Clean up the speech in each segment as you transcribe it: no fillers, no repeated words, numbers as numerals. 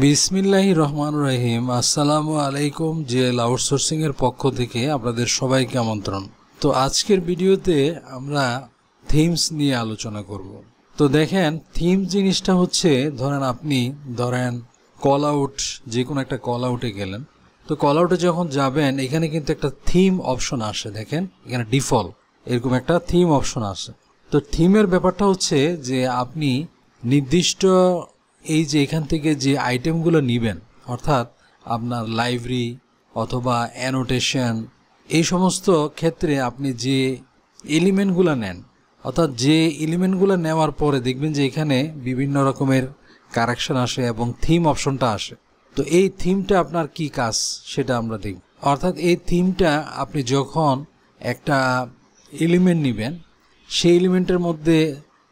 বিসমিল্লাহির রহমানির রহিম। আসসালামু আলাইকুম। জিএল আউটসোর্সিং এর পক্ষ থেকে আপনাদের সবাইকে আমন্ত্রণ। তো আজকের ভিডিওতে আমরা থিমস নিয়ে আলোচনা করব। তো দেখেন, থিম জিনিসটা হচ্ছে, আপনি কল আউট, যে কোনো একটা কল আউটে গেলেন। তো কল আউটে যখন যাবেন, এখানে কিন্তু একটা থিম অপশন আসে। দেখেন এখানে ডিফল্ট এরকম একটা থিম অপশন আসে। তো থিমের ব্যাপারটা হচ্ছে যে আপনি নির্দিষ্ট এই যে এখান থেকে যে আইটেমগুলো নেবেন, অর্থাৎ আপনার লাইব্রেরি অথবা অ্যানোটেশন, এই সমস্ত ক্ষেত্রে আপনি যে এলিমেন্টগুলো নেন, অর্থাৎ যে এলিমেন্টগুলো নেওয়ার পরে দেখবেন যে এখানে বিভিন্ন রকমের কারেকশন আসে এবং থিম অপশনটা আসে। তো এই থিমটা আপনার কি কাজ সেটা আমরা দেখব। অর্থাৎ এই থিমটা আপনি যখন একটা এলিমেন্ট নেবেন, সেই এলিমেন্টের মধ্যে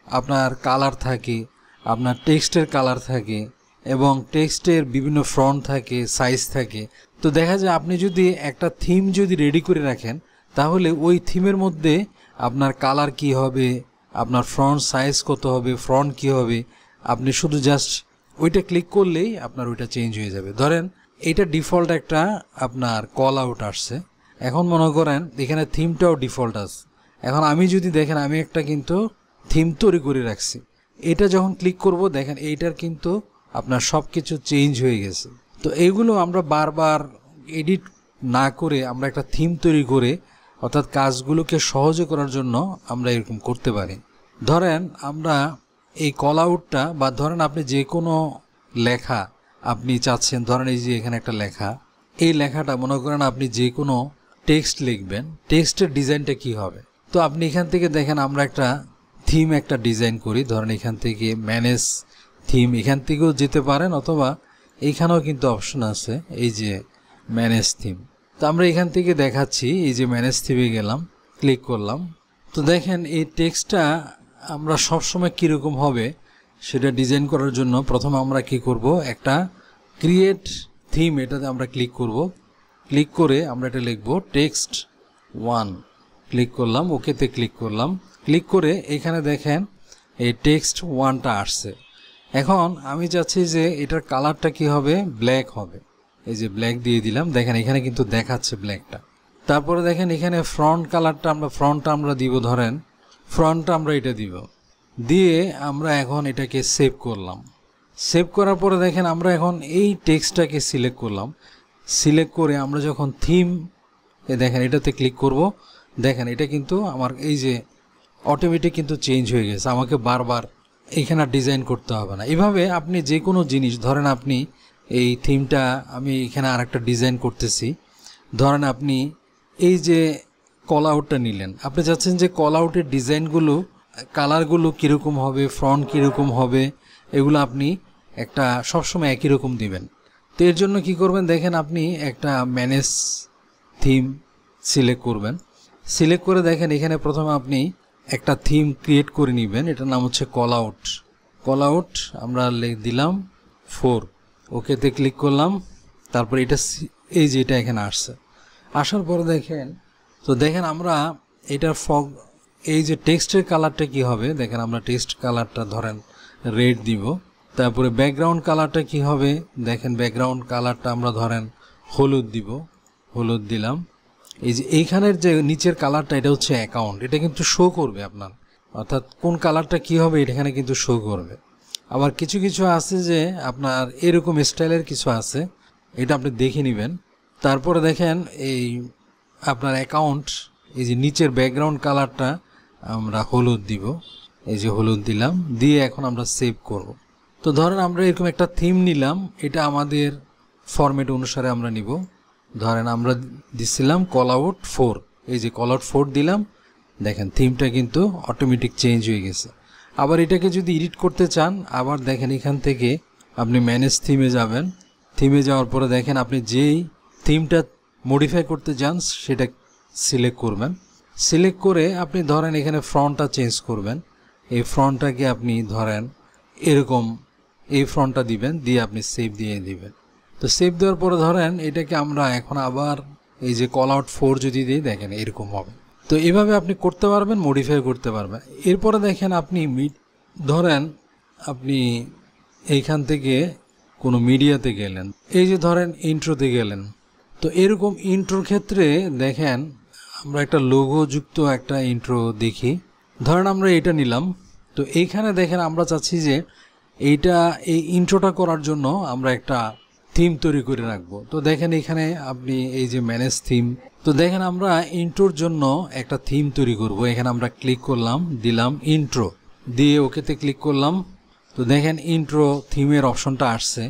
আপনার কালার থাকে, আপনার টেক্সটের কালার থাকে এবং টেক্সটের বিভিন্ন ফন্ট থাকে, সাইজ থাকে। তো দেখা যায় আপনি যদি একটা থিম যদি রেডি করে রাখেন, তাহলে ওই থিমের মধ্যে আপনার কালার কি হবে, আপনার ফন্ট সাইজ কত হবে, ফন্ট কি হবে, আপনি শুধু জাস্ট ওইটা ক্লিক করলেই আপনার ওইটা চেঞ্জ হয়ে যাবে। ধরেন এইটা ডিফল্ট একটা আপনার কল আউট আসছে। এখন মনে করেন এখানে থিমটাও ডিফল্ট আছে। এখন আমি যদি দেখেন, আমি একটা কিন্তু থিম তৈরি করে রাখছি। এটা যখন ক্লিক করব, দেখেন এইটার কিন্তু আপনার সব কিছু চেঞ্জ হয়ে গেছে। তো এইগুলো আমরা বারবার এডিট না করে আমরা একটা থিম তৈরি করে, অর্থাৎ কাজগুলোকে সহজে করার জন্য আমরা এরকম করতে পারি। ধরেন আমরা এই কল আউটটা, বা ধরেন আপনি যে কোনো লেখা আপনি চাচ্ছেন, ধরেন এই যে এখানে একটা লেখা, এই লেখাটা মনে করেন আপনি যে কোনো টেক্সট লিখবেন, টেক্সটের ডিজাইনটা কি হবে। তো আপনি এখান থেকে দেখেন আমরা একটা থিম একটা ডিজাইন করি। ধরেন এখান থেকে ম্যানেজ থিম, এখান থেকেও যেতে পারেন, অথবা এইখানেও কিন্তু অপশন আছে এই যে ম্যানেজ থিম। তো আমরা এখান থেকে দেখাচ্ছি, এই যে ম্যানেজ থিমে গেলাম, ক্লিক করলাম। তো দেখেন এই টেক্সটটা আমরা সবসময় কীরকম হবে সেটা ডিজাইন করার জন্য প্রথমে আমরা কি করব, একটা ক্রিয়েট থিম, এটাতে আমরা ক্লিক করব। ক্লিক করে আমরা এটা লিখব টেক্সট 1, ক্লিক করলাম, ওকেতে ক্লিক করলাম। ক্লিক করে এখানে দেখেন এই টেক্সট 1টা আসছে। এখন আমি চাচ্ছি যে এটার কালারটা কি হবে, ব্ল্যাক হবে। এই যে ব্ল্যাক দিয়ে দিলাম, দেখেন এখানে কিন্তু দেখাচ্ছে ব্ল্যাকটা। তারপরে দেখেন এখানে ফ্রন্ট কালারটা ফ্রন্টটা আমরা দিব, ধরেন ফ্রন্টটা আমরা এটা দিব, দিয়ে আমরা এখন এটাকে সেভ করলাম। সেভ করার পরে দেখেন আমরা এখন এই টেক্সটটাকে সিলেক্ট করলাম। সিলেক্ট করে আমরা যখন থিম, দেখেন এটাতে ক্লিক করব, দেখেন এটা কিন্তু আমার এই যে অটোমেটিক কিন্তু চেঞ্জ হয়ে গেছে, আমাকে বারবার এইখানে ডিজাইন করতে হবে না। এভাবে আপনি যে কোনো জিনিস, ধরেন আপনি এই থিমটা, আমি এখানে আরেকটা ডিজাইন করতেছি। ধরেন আপনি এই যে কল আউটটা নিলেন, আপনি চাচ্ছেন যে কল আউটের ডিজাইনগুলো, কালারগুলো কীরকম হবে, ফন্ট কীরকম হবে, এগুলো আপনি একটা সবসময় একই রকম দিবেন। তো এর জন্য কি করবেন, দেখেন আপনি একটা ম্যানেজ থিম সিলেক্ট করবেন। সিলেক্ট করে দেখেন এখানে প্রথমে আপনি একটা থিম ক্রিয়েট করে নেবেন, এটার নাম হচ্ছে কল আউট। কল আউট আমরা দিলাম 4, ওকেতে ক্লিক করলাম। তারপর এটা এই যে এটা এখানে আসছে, আসার পরে দেখেন, তো দেখেন আমরা এটার এই যে টেক্সটের কালারটা কি হবে, দেখেন আমরা টেক্সট কালারটা ধরেন রেড দিব। তারপরে ব্যাকগ্রাউন্ড কালারটা কি হবে, দেখেন ব্যাকগ্রাউন্ড কালারটা আমরা ধরেন হলুদ দিব, হলুদ দিলাম। এই যে এইখানের যে নিচের কালারটা, এটা হচ্ছে অ্যাকাউন্ট, এটা কিন্তু শো করবে আপনার, অর্থাৎ কোন কালারটা কি হবে এটা এখানে কিন্তু শো করবে। আবার কিছু কিছু আছে যে আপনার এরকম স্টাইলের কিছু আছে, এটা আপনি দেখে নেবেন। তারপরে দেখেন এই আপনার অ্যাকাউন্ট, এই যে নিচের ব্যাকগ্রাউন্ড কালারটা আমরা হলুদ দিব, এই যে হলুদ দিলাম, দিয়ে এখন আমরা সেভ করব। তো ধরেন আমরা এরকম একটা থিম নিলাম, এটা আমাদের ফরম্যাট অনুসারে আমরা নিব। ধরেন আমরা দিচ্ছিলাম কল আউট 4, এই যে কল আউট 4 দিলাম, দেখেন থিমটা কিন্তু অটোমেটিক চেঞ্জ হয়ে গেছে। আবার এটাকে যদি এডিট করতে চান, আবার দেখেন এখান থেকে আপনি ম্যানেজ থিমে যাবেন। থিমে যাওয়ার পরে দেখেন আপনি যেই থিমটা মডিফাই করতে চান সেটা সিলেক্ট করবেন। সিলেক্ট করে আপনি ধরেন এখানে ফ্রন্টটা চেঞ্জ করবেন। এই ফ্রন্টটাকে আপনি ধরেন এরকম এই ফ্রন্টটা দিবেন, দিয়ে আপনি সেভ দিয়ে দিবেন। তো সেভ দেওয়ার পরে ধরেন এটাকে আমরা এখন আবার এই যে কল আউট 4 যদি দিই, দেখেন এরকম হবে। তো এভাবে আপনি করতে পারবেন, মডিফাই করতে পারবেন। এরপরে দেখেন আপনি ধরেন আপনি এইখান থেকে কোনো মিডিয়াতে গেলেন, এই যে ধরেন ইন্ট্রোতে গেলেন, তো এরকম ইন্ট্রোর ক্ষেত্রে দেখেন আমরা একটা লোগো যুক্ত একটা ইন্ট্রো দেখি। ধরেন আমরা এটা নিলাম, তো এইখানে দেখেন আমরা চাচ্ছি যে এই ইন্ট্রোটা করার জন্য আমরা একটা থিম তৈরি করে রাখবো। তো দেখেন এখানে আপনি এই যে ম্যানেজ থিম, তো দেখেন আমরা ইন্ট্রোর জন্য একটা থিম তৈরি করব। এখানে আমরা ক্লিক করলাম, দিলাম ইন্ট্রো, দিয়ে ওকেতে ক্লিক করলাম। তো দেখেন ইন্ট্রো থিমের অপশনটা আসছে।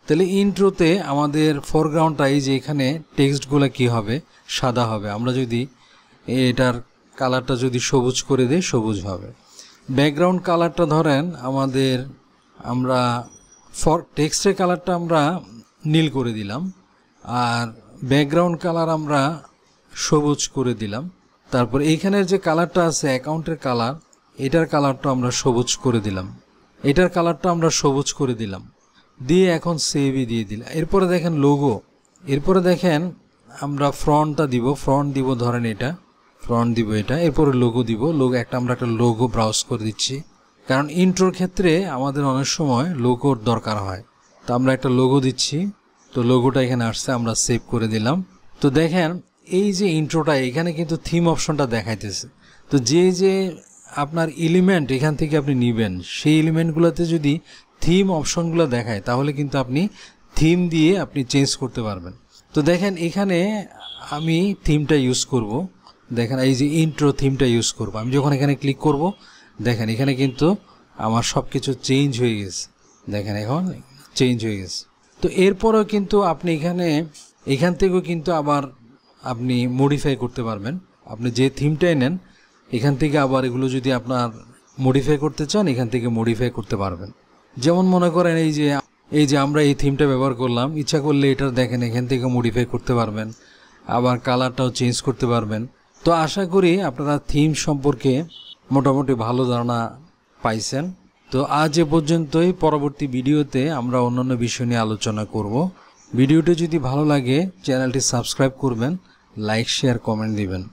তাহলে ইন্ট্রোতে আমাদের ফোরগ্রাউন্ডটা এই যে এখানে টেক্সটগুলো কি হবে, সাদা হবে। আমরা যদি এটার কালারটা যদি সবুজ করে দিই, সবুজ হবে। ব্যাকগ্রাউন্ড কালারটা ধরেন আমরা টেক্সটের কালারটা আমরা নীল করে দিলাম, আর ব্যাকগ্রাউন্ড কালার আমরা সবুজ করে দিলাম। তারপর এইখানের যে কালারটা আছে অ্যাকাউন্টের কালার, এটার কালারটা আমরা সবুজ করে দিলাম, এটার কালারটা আমরা সবুজ করে দিলাম, দিয়ে এখন সেভই দিয়ে দিলাম। এরপরে দেখেন লোগো, এরপরে দেখেন আমরা ফ্রন্টটা দিব, ফ্রন্ট দিব ধরেন এটা, ফ্রন্ট দিব এটা, এরপরে লোগো দিব, আমরা একটা লোগো ব্রাউজ করে দিচ্ছি, কারণ ইন্ট্রোর ক্ষেত্রে আমাদের অনেক সময় লোগোর দরকার হয়। তো আমরা একটা লোগো দিচ্ছি, তো লোগোটা এখানে আসছে, আমরা সেভ করে দিলাম। তো দেখেন এই যে ইন্ট্রোটা এখানে কিন্তু থিম অপশনটা দেখাইতেছে। তো যে আপনার এলিমেন্ট এখান থেকে আপনি নেবেন, সেই এলিমেন্টগুলোতে যদি থিম অপশনগুলো দেখায় তাহলে কিন্তু আপনি থিম দিয়ে আপনি চেঞ্জ করতে পারবেন। তো দেখেন এখানে আমি থিমটা ইউজ করব, দেখেন এই যে ইন্ট্রো থিমটা ইউজ করব। আমি যখন এখানে ক্লিক করব, দেখেন এখানে কিন্তু আমার সব কিছু চেঞ্জ হয়ে গেছে, দেখেন এখন চেঞ্জ হয়ে গেছে। তো এরপরেও কিন্তু আপনি এখান থেকেও কিন্তু আবার আপনি মডিফাই করতে পারবেন। আপনি যে থিমটাই নেন এখান থেকে আবার এগুলো যদি আপনার মডিফাই করতে চান, এখান থেকে মডিফাই করতে পারবেন। যেমন মনে করেন এই যে আমরা এই থিমটা ব্যবহার করলাম, ইচ্ছা করলে এটার দেখেন এখান থেকে মডিফাই করতে পারবেন, আবার কালারটাও চেঞ্জ করতে পারবেন। তো আশা করি আপনারা থিম সম্পর্কে মোটামুটি ভালো ধারণা পাইছেন। তো আজ এ পর্যন্তই, পরবর্তী ভিডিওতে আমরা অন্যান্য বিষয় নিয়ে আলোচনা করব। ভিডিওটি যদি ভালো লাগে চ্যানেলটি সাবস্ক্রাইব করবেন, লাইক শেয়ার কমেন্ট দিবেন।